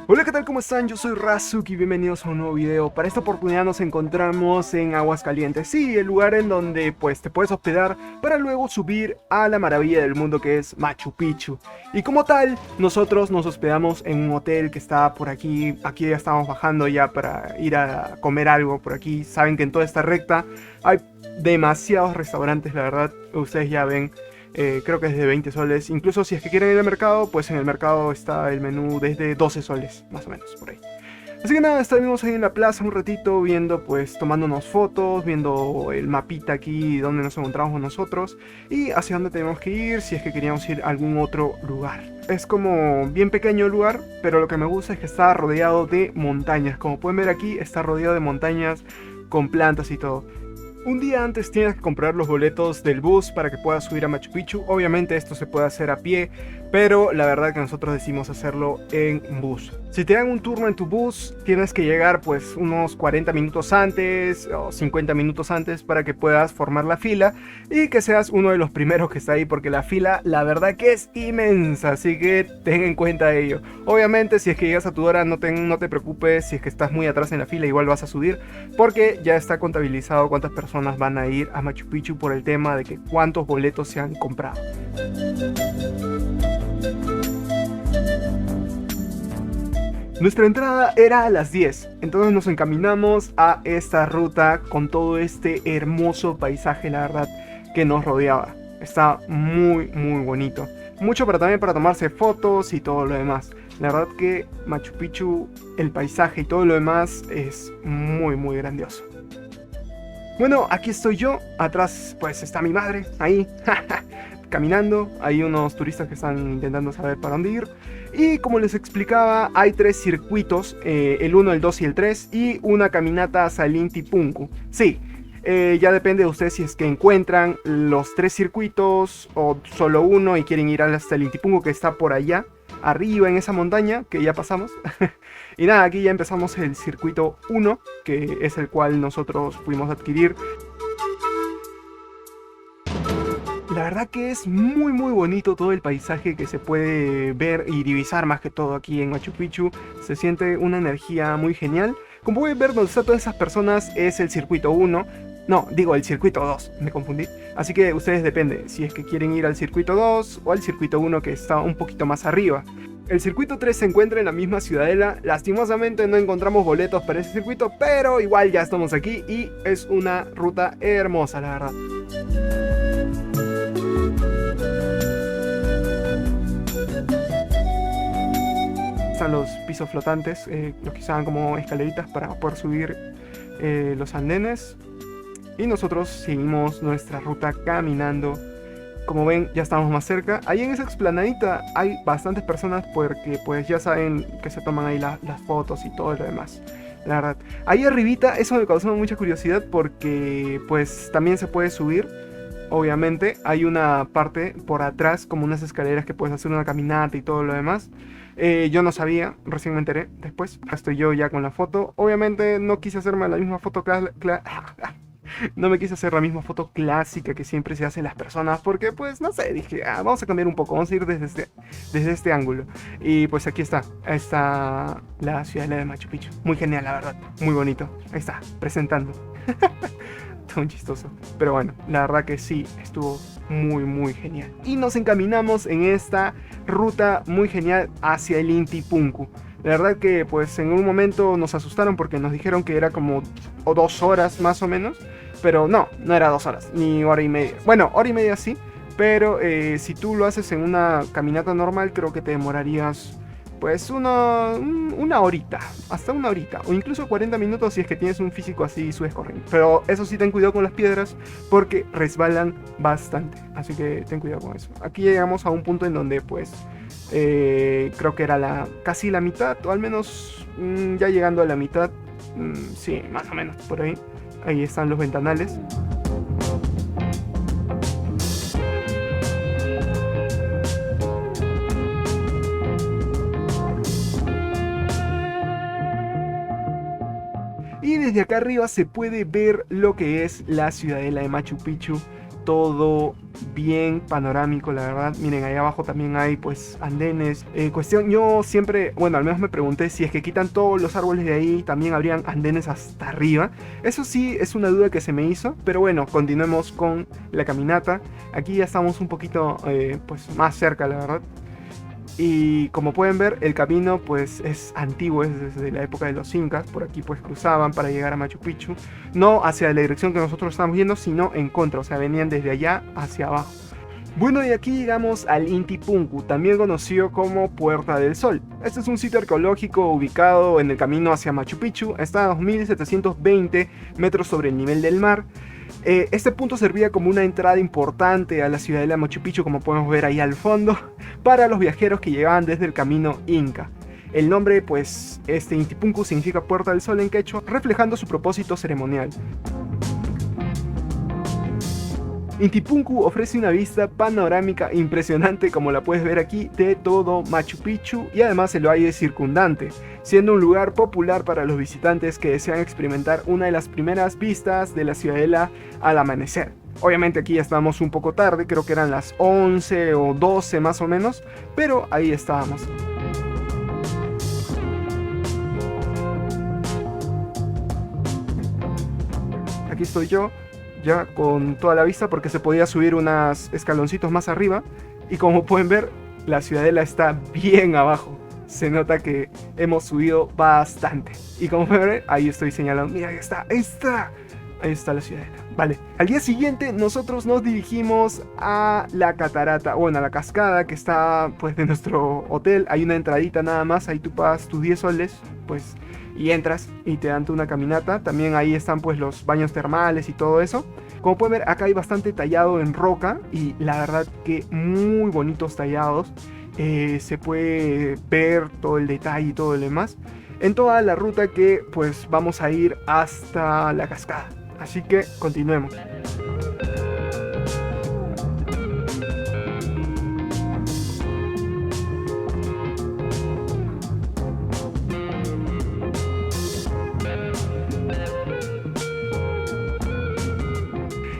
Hola, ¿qué tal? ¿Cómo están? Yo soy Razuki, bienvenidos a un nuevo video. Para esta oportunidad nos encontramos en Aguascalientes, sí, el lugar en donde pues te puedes hospedar para luego subir a la maravilla del mundo que es Machu Picchu. Y como tal, nosotros nos hospedamos en un hotel que está por aquí. Aquí ya estamos bajando ya para ir a comer algo por aquí. Saben que en toda esta recta hay demasiados restaurantes, la verdad, ustedes ya ven. Creo que es de 20 soles. Incluso si es que quieren ir al mercado, pues en el mercado está el menú desde 12 soles, más o menos, por ahí. Así que nada, estuvimos ahí en la plaza un ratito viendo, pues tomándonos fotos, viendo el mapita aquí donde nos encontramos nosotros y hacia dónde tenemos que ir si es que queríamos ir a algún otro lugar. Es como bien pequeño el lugar, pero lo que me gusta es que está rodeado de montañas. Como pueden ver aquí, está rodeado de montañas con plantas y todo. Un día antes tienes que comprar los boletos del bus para que puedas subir a Machu Picchu. Obviamente esto se puede hacer a pie, pero la verdad que nosotros decidimos hacerlo en bus. Si te dan un turno en tu bus, tienes que llegar pues unos 40 minutos antes o 50 minutos antes para que puedas formar la fila y que seas uno de los primeros que está ahí, porque la fila la verdad que es inmensa, así que ten en cuenta ello. Obviamente si es que llegas a tu hora no te preocupes, si es que estás muy atrás en la fila igual vas a subir, porque ya está contabilizado cuántas personas van a ir a Machu Picchu por el tema de que cuántos boletos se han comprado. Nuestra entrada era a las 10, entonces nos encaminamos a esta ruta con todo este hermoso paisaje, la verdad, que nos rodeaba. Está muy bonito. Mucho también para tomarse fotos y todo lo demás. La verdad que Machu Picchu, el paisaje y todo lo demás es muy grandioso. Bueno, aquí estoy yo, atrás pues está mi madre, ahí, caminando. Hay unos turistas que están intentando saber para dónde ir. Y como les explicaba, hay tres circuitos, el 1, el 2 y el 3, y una caminata hacia el Inti Punku. Sí, ya depende de ustedes si es que encuentran los tres circuitos o solo uno y quieren ir hasta el Inti Punku, que está por allá, arriba en esa montaña que ya pasamos. Y nada, aquí ya empezamos el circuito 1, que es el cual nosotros pudimos adquirir. La verdad que es muy bonito todo el paisaje que se puede ver y divisar, más que todo aquí en Machu Picchu. Se siente una energía muy genial. Como pueden ver, donde están todas esas personas es el circuito 1. No, digo el circuito 2, me confundí. Así que ustedes depende si es que quieren ir al circuito 2 o al circuito 1, que está un poquito más arriba. El circuito 3 se encuentra en la misma ciudadela. Lastimosamente no encontramos boletos para ese circuito, pero igual ya estamos aquí y es una ruta hermosa, la verdad. Están los pisos flotantes, los que usaban como escaleritas para poder subir los andenes. Y nosotros seguimos nuestra ruta caminando. Como ven, ya estamos más cerca. Ahí en esa explanadita hay bastantes personas porque pues ya saben que se toman ahí las fotos y todo lo demás. La verdad. Ahí arribita, eso me causó mucha curiosidad porque pues también se puede subir. Obviamente hay una parte por atrás, como unas escaleras que puedes hacer una caminata y todo lo demás. Yo no sabía, recién me enteré después. Estoy yo ya con la foto. Obviamente no quise hacerme la misma foto no me quise hacer la misma foto clásica que siempre se hacen las personas, porque pues no sé, dije, vamos a cambiar un poco, vamos a ir desde este ángulo. Y pues aquí está la ciudadela de Machu Picchu. Muy genial, la verdad, muy bonito. Ahí está, presentando. Muy chistoso, pero bueno, la verdad que sí, estuvo muy genial. Y nos encaminamos en esta ruta muy genial hacia el Inti Punku. La verdad que pues en un momento nos asustaron porque nos dijeron que era como 2 horas más o menos, pero no era 2 horas, ni hora y media. Bueno, hora y media sí, pero si tú lo haces en una caminata normal, creo que te demorarías pues una horita, hasta una horita, o incluso 40 minutos si es que tienes un físico así subes corriendo. Pero eso sí, ten cuidado con las piedras porque resbalan bastante, así que ten cuidado con eso. Aquí llegamos a un punto en donde pues creo que era casi la mitad, o al menos ya llegando a la mitad, sí, más o menos por ahí. Ahí están los ventanales. Y desde acá arriba se puede ver lo que es la ciudadela de Machu Picchu, todo bien panorámico, la verdad. Miren, ahí abajo también hay pues andenes. Yo siempre, bueno, al menos me pregunté si es que quitan todos los árboles de ahí, también habrían andenes hasta arriba. Eso sí es una duda que se me hizo, pero bueno, continuemos con la caminata. Aquí ya estamos un poquito pues más cerca, la verdad. Y como pueden ver, el camino pues es antiguo, es desde la época de los incas. Por aquí pues cruzaban para llegar a Machu Picchu, no hacia la dirección que nosotros estamos viendo, sino en contra, o sea, venían desde allá hacia abajo. Bueno, y aquí llegamos al Inti Punku, también conocido como Puerta del Sol. Este es un sitio arqueológico ubicado en el camino hacia Machu Picchu, está a 2720 metros sobre el nivel del mar. Este punto servía como una entrada importante a la ciudadela de Machu Picchu, como podemos ver ahí al fondo, para los viajeros que llegaban desde el camino Inca. El nombre, pues, Inti Punku significa Puerta del Sol en quechua, reflejando su propósito ceremonial. Inti Punku ofrece una vista panorámica impresionante, como la puedes ver aquí, de todo Machu Picchu y además el valle circundante, siendo un lugar popular para los visitantes que desean experimentar una de las primeras vistas de la ciudadela al amanecer. Obviamente aquí ya estábamos un poco tarde, creo que eran las 11 o 12 más o menos, pero ahí estábamos. Aquí estoy yo, ya con toda la vista, porque se podía subir unos escaloncitos más arriba, y como pueden ver, la ciudadela está bien abajo. Se nota que hemos subido bastante. Y como pueden ver, ahí estoy señalando, mira, ahí está, ahí está la ciudadela. Vale, al día siguiente nosotros nos dirigimos a la catarata, bueno, a la cascada que está pues de nuestro hotel. Hay una entradita nada más, ahí tú pagas tus 10 soles, pues, y entras y te dan una caminata. También ahí están pues los baños termales y todo eso. Como pueden ver, acá hay bastante tallado en roca y la verdad que muy bonitos tallados. Se puede ver todo el detalle y todo lo demás en toda la ruta que pues vamos a ir hasta la cascada. Así que continuemos.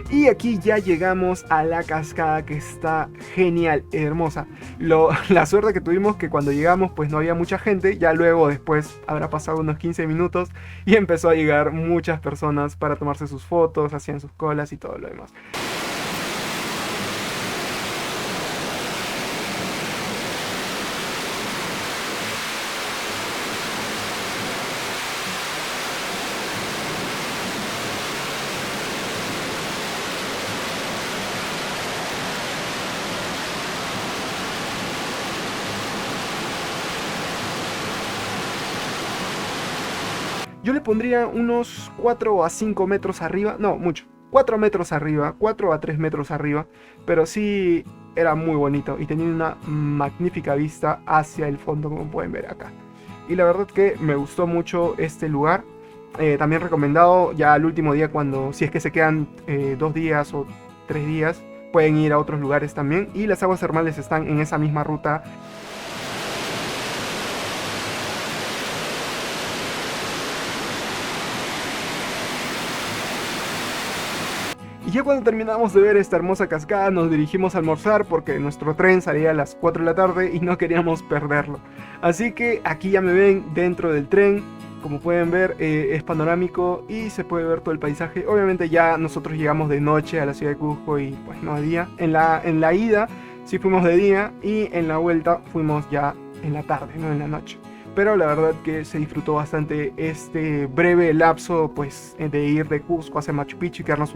Y aquí ya llegamos a la cascada, que está genial, hermosa. La suerte que tuvimos que cuando llegamos pues no había mucha gente. Ya luego después habrá pasado unos 15 minutos y empezó a llegar muchas personas para tomarse sus fotos, hacían sus colas y todo lo demás. Yo le pondría unos 4 a 5 metros arriba, no, mucho, 4 metros arriba, 4 a 3 metros arriba, pero sí era muy bonito y tenía una magnífica vista hacia el fondo, como pueden ver acá. Y la verdad que me gustó mucho este lugar. También recomendado ya al último día, cuando si es que se quedan 2 días o 3 días, pueden ir a otros lugares también. Y las aguas termales están en esa misma ruta. Y ya cuando terminamos de ver esta hermosa cascada, nos dirigimos a almorzar porque nuestro tren salía a las 4 de la tarde y no queríamos perderlo. Así que aquí ya me ven dentro del tren. Como pueden ver, es panorámico y se puede ver todo el paisaje. Obviamente ya nosotros llegamos de noche a la ciudad de Cusco y pues no de día. En la ida sí fuimos de día y en la vuelta fuimos ya en la tarde, no en la noche. Pero la verdad que se disfrutó bastante este breve lapso pues de ir de Cusco hacia Machu Picchu y quedarnos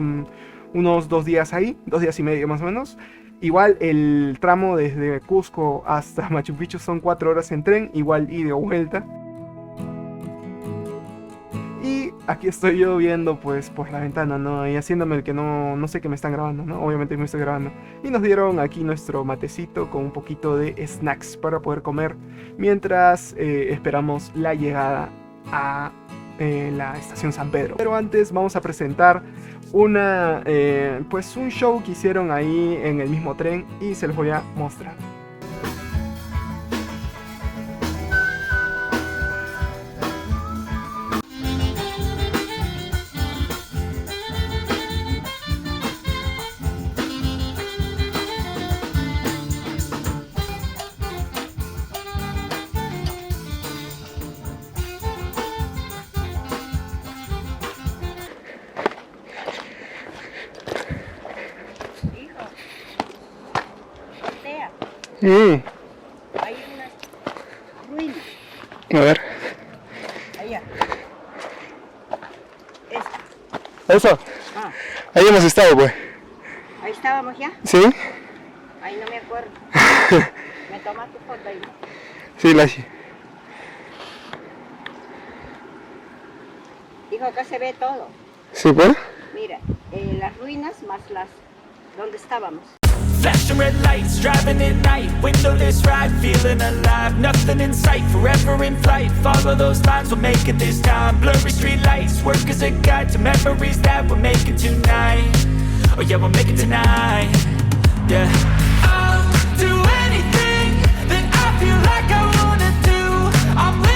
unos 2 días ahí, 2 días y medio más o menos. Igual el tramo desde Cusco hasta Machu Picchu son 4 horas en tren, igual ida y vuelta. Y aquí estoy yo viendo pues por la ventana, ¿no? Y haciéndome el que no sé que me están grabando, ¿no? Obviamente me estoy grabando. Y nos dieron aquí nuestro matecito con un poquito de snacks para poder comer mientras esperamos la llegada a la estación San Pedro. Pero antes vamos a presentar pues un show que hicieron ahí en el mismo tren y se los voy a mostrar. Mm, Hay unas ruinas. a ver. Allá. Esta. ¿Eso? Ah, Ahí hemos estado, pues. ahí estábamos ya. ¿Sí? Ahí no me acuerdo. Me tomaste foto ahí. Sí, Lashi. Dijo, acá se ve todo. ¿Sí, pues? Mira, las ruinas más las donde estábamos. Flashing red lights, driving at night, windowless ride, feeling alive, nothing in sight, forever in flight, follow those lines, we'll make it this time, blurry street lights, work as a guide to memories that we're making tonight, oh yeah, we'll make it tonight, yeah.